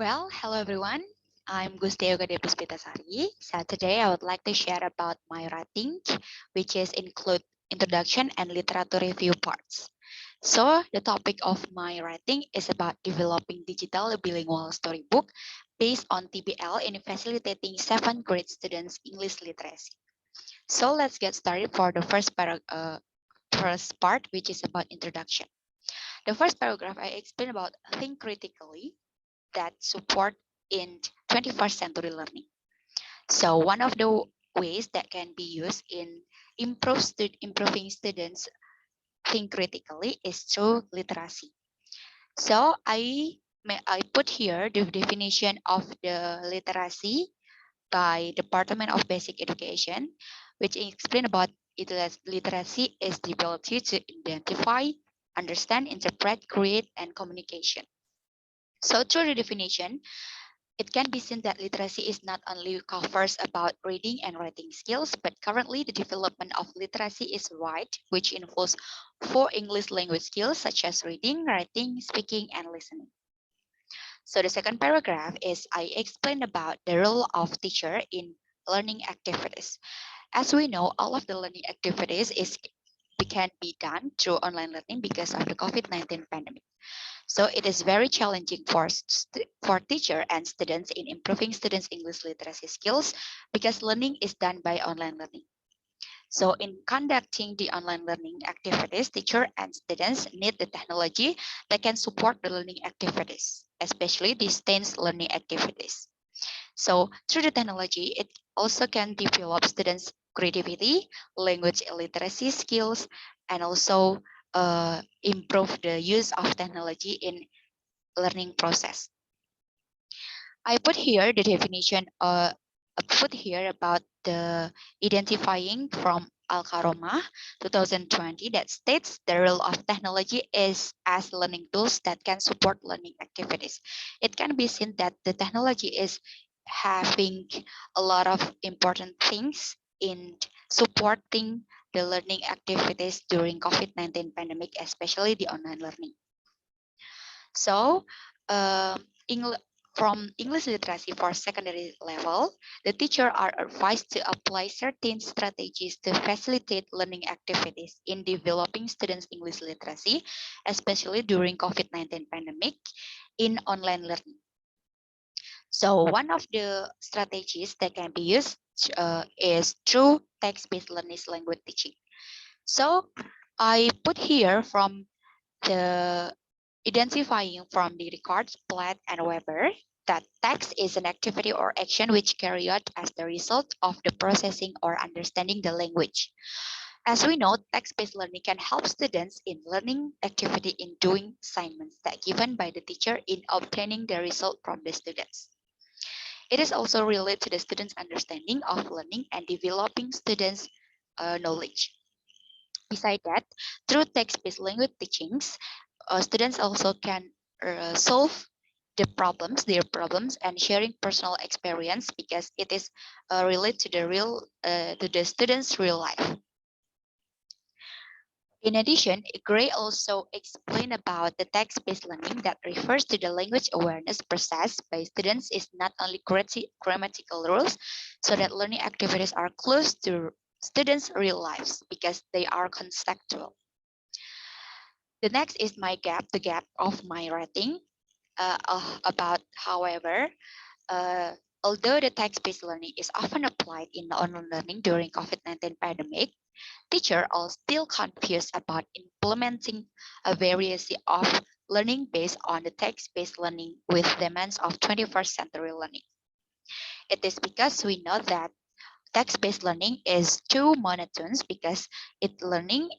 Hello everyone. I'm Gusti Kadde Puspita Sari. So today I would like to share about my writing, which is include introduction and literature review parts. So the topic of my writing is about developing digital bilingual storybook based on TBL in facilitating 7th grade students English literacy. So let's get started for the first part, which is about introduction. The first paragraph I explain about think critically that support in 21st century learning. So one of the ways that can be used in improving students think critically is through literacy. So I put here the definition of the literacy by Department of Basic Education, which explain about literacy is the ability to identify, understand, interpret, create, and communication. So through the definition, it can be seen that literacy is not only covers about reading and writing skills, but currently the development of literacy is wide, which involves 4 English language skills such as reading, writing, speaking, and listening. So the second paragraph is I explain about the role of teacher in learning activities. As we know, all of the learning activities can be done through online learning because of the COVID-19 pandemic. So it is very challenging for teacher and students in improving students' English literacy skills because learning is done by online learning. So in conducting the online learning activities, teacher and students need the technology that can support the learning activities, especially distance learning activities. So through the technology, it also can develop students' creativity, language literacy skills, and also improve the use of technology in learning process. I put here the definition, I put here about the identifying from Al-Karomah 2020 that states the role of technology is as learning tools that can support learning activities. It can be seen that the technology is having a lot of important things in supporting the learning activities during COVID-19 pandemic, especially the online learning. So, from English literacy for secondary level, the teacher are advised to apply certain strategies to facilitate learning activities in developing students' English literacy, especially during COVID-19 pandemic in online learning. So one of the strategies that can be used is through text-based learning language teaching. So I put here from the identifying from the records, Platt and Weber that text is an activity or action which carried out as the result of the processing or understanding the language. As we know, text-based learning can help students in learning activity in doing assignments that given by the teacher in obtaining the result from the students. It is also related to the students' understanding of learning and developing students' knowledge. Besides that, through text-based language teachings, students also can solve their problems and sharing personal experience because it is related to the students' real life. In addition, Gray also explained about the text-based learning that refers to the language awareness process by students is not only grammatical rules, so that learning activities are close to students' real lives because they are conceptual. The next is the gap of my writing about, however, uh, although the text-based learning is often applied in online learning during COVID-19 pandemic, teachers are still confused about implementing a variety of learning based on the text-based learning with demands of 21st century learning. It is because we know that text-based learning is too monotonous because learning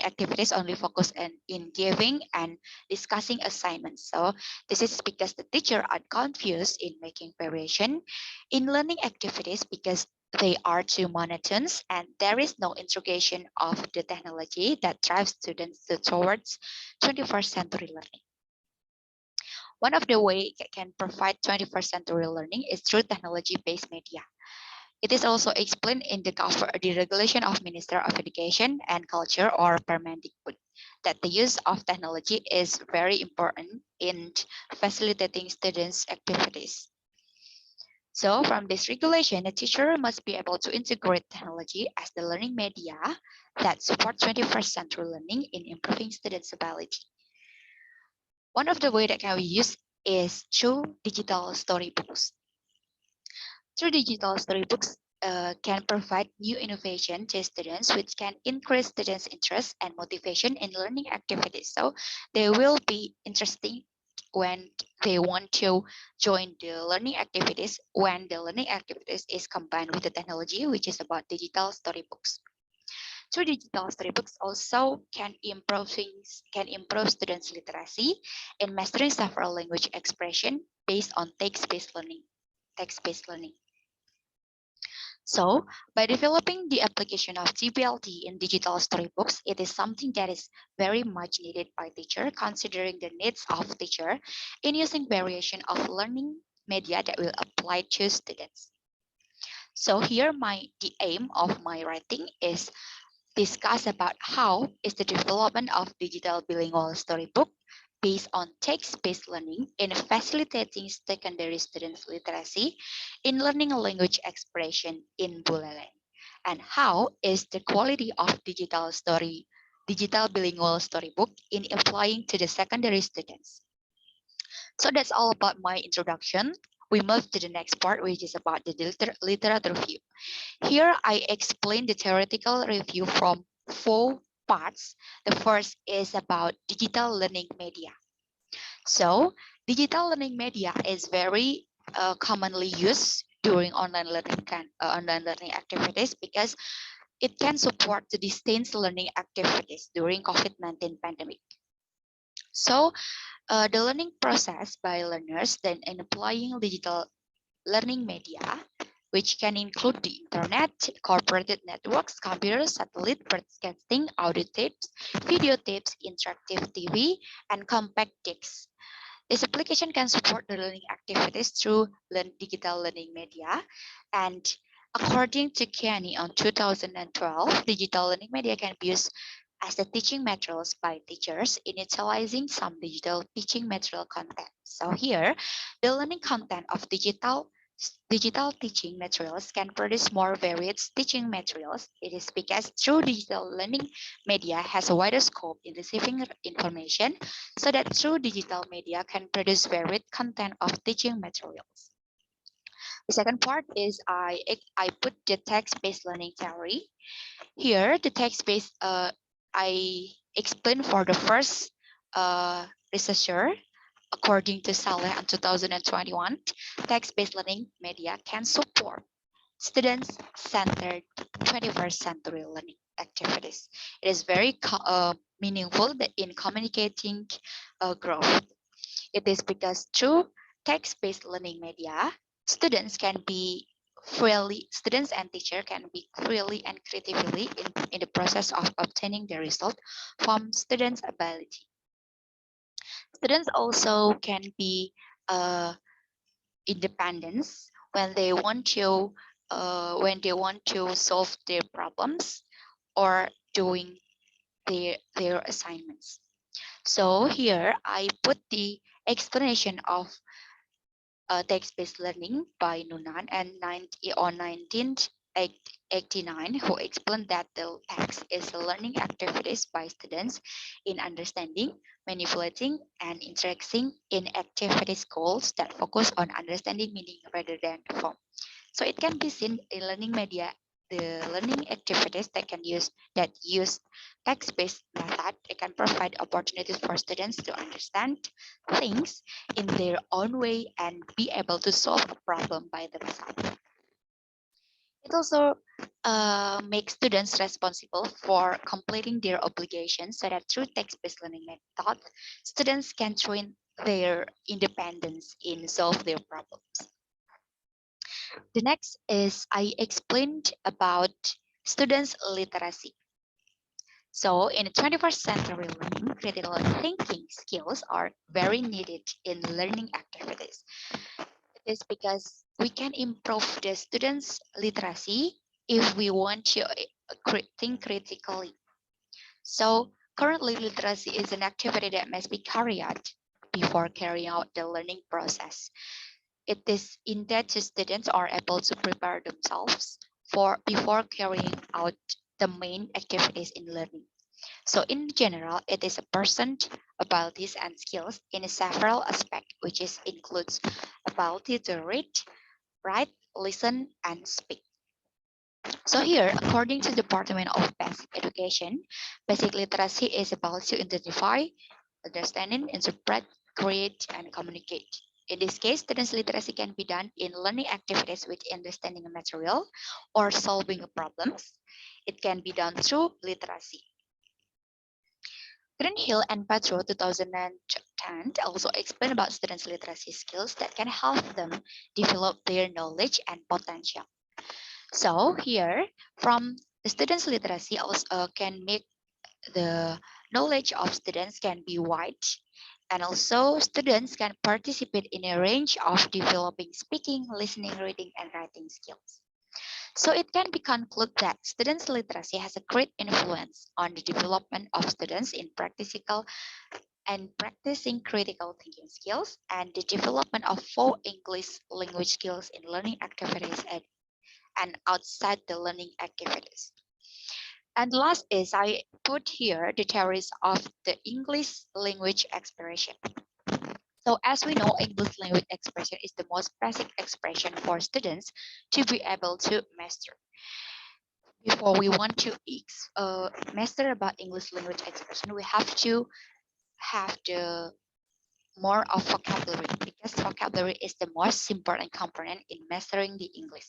activities only focus in giving and discussing assignments. So this is because the teacher are confused in making variation in learning activities because they are too monotonous and there is no integration of the technology that drives students towards 21st century learning. One of the ways it can provide 21st century learning is through technology-based media. It is also explained in the regulation of Minister of Education and Culture or Permendikbud. that the use of technology is very important in facilitating students' activities. So from this regulation, a teacher must be able to integrate technology as the learning media that support 21st century learning in improving students' ability. One of the ways that can be used is through digital storybooks. Through digital storybooks can provide new innovation to students, which can increase students' interest and motivation in learning activities. So they will be interesting when they want to join the learning activities when the learning activities is combined with the technology, which is about digital storybooks. Through digital storybooks also can improve students' literacy in mastering several language expression based on text-based learning. Text-based learning. So, by developing the application of TBLT in digital storybooks, it is something that is very much needed by teacher, considering the needs of teacher in using variation of learning media that will apply to students. So here the aim of my writing is discuss about how is the development of digital bilingual storybook based on text-based learning in facilitating secondary students literacy in learning a language expression in Buleleng, and how is the quality of digital bilingual storybook in applying to the secondary students. So that's all about my introduction. We move to the next part, which is about the literature review. Here I explain the theoretical review from 4 parts. The first is about digital learning media. So digital learning media is very commonly used during online learning activities because it can support the distance learning activities during COVID-19 pandemic. So the learning process by learners then in applying digital learning media, which can include the internet, corporate networks, computers, satellite, broadcasting, audio tapes, video tapes, interactive TV, and compact discs. This application can support the learning activities through digital learning media. And according to Kiani on 2012, digital learning media can be used as the teaching materials by teachers in utilizing some digital teaching material content. So here, the learning content of digital teaching materials can produce more varied teaching materials. It is because through digital learning media has a wider scope in receiving information, so that through digital media can produce varied content of teaching materials. The second part is I put the text-based learning theory. Here, the text-based I explain for the first researcher. According to Saleh in 2021, text-based learning media can support students-centered 21st century learning activities. It is very meaningful that in communicating growth. It is because through text-based learning media, students and teacher can be freely and creatively in the process of obtaining the result from students' ability. Students also can be independence when they want to solve their problems or doing their assignments. So here I put the explanation of text-based learning by Nunan and 1989, who explained that the text is a learning activities by students in understanding, manipulating, and interacting in activities goals that focus on understanding meaning rather than form. So it can be seen in learning media, the learning activities that use text-based method. They can provide opportunities for students to understand things in their own way and be able to solve a problem by themselves. It also makes students responsible for completing their obligations, so that through text-based learning method, students can train their independence in solve their problems. The next is I explained about students' literacy. So in the 21st century learning, critical thinking skills are very needed in learning activities. It is because we can improve the students' literacy if we want to think critically. So Currently, literacy is an activity that must be carried out before carrying out the learning process. It is intended to students are able to prepare themselves for before carrying out the main activities in learning. So in general, it is a person's abilities and skills in several aspects, which is includes ability to read, write, listen, and speak. So here, according to the Department of Basic Education, basic literacy is about to identify, understanding, interpret, create, and communicate. In this case, students' literacy can be done in learning activities with understanding a material or solving problems. It can be done through literacy. Greenhill and Petro 2010 also explain about students' literacy skills that can help them develop their knowledge and potential. So here, from the students' literacy also can make the knowledge of students can be wide, and also students can participate in a range of developing speaking, listening, reading, and writing skills. So it can be concluded that students' literacy has a great influence on the development of students in practical and practicing critical thinking skills and the development of four English language skills in learning activities and outside the learning activities. And last is I put here the theories of the English language expression. So as we know, English language expression is the most basic expression for students to be able to master. Before we want to master about English language expression, we have to have the more of vocabulary because vocabulary is the most important component in mastering the English.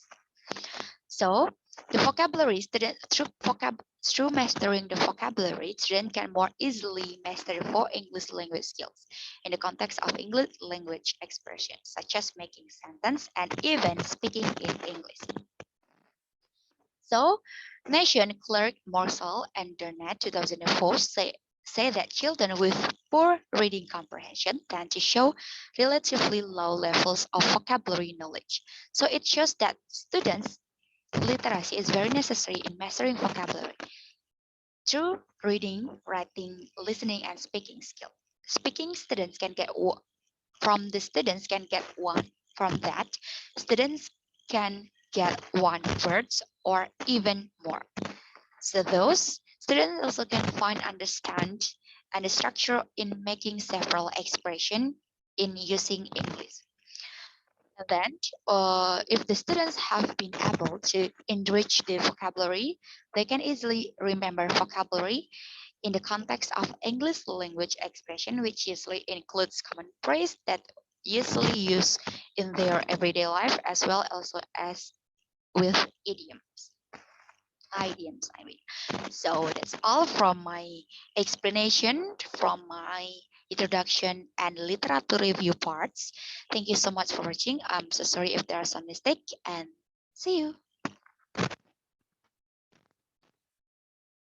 So the vocabulary student through mastering the vocabulary, student can more easily master the four English language skills in the context of English language expression, such as making sentence and even speaking in English. So, Nation Clerk Morsel and Dernet 2004 say that children with poor reading comprehension tend to show relatively low levels of vocabulary knowledge. So it shows that students' literacy is very necessary in mastering vocabulary through reading, writing, listening, and speaking skill. Speaking students can get from the students can get one. From that, students can get one words or even more. So those students also can find, understand, and the structure in making several expression in using English. And then, if the students have been able to enrich the vocabulary, they can easily remember vocabulary in the context of English language expression, which usually includes common phrase that usually used in their everyday life, as well also as with idioms, I mean. So that's all from my explanation, from my introduction and literature review parts. Thank you so much for watching. I'm so sorry if there are some mistake, and see you.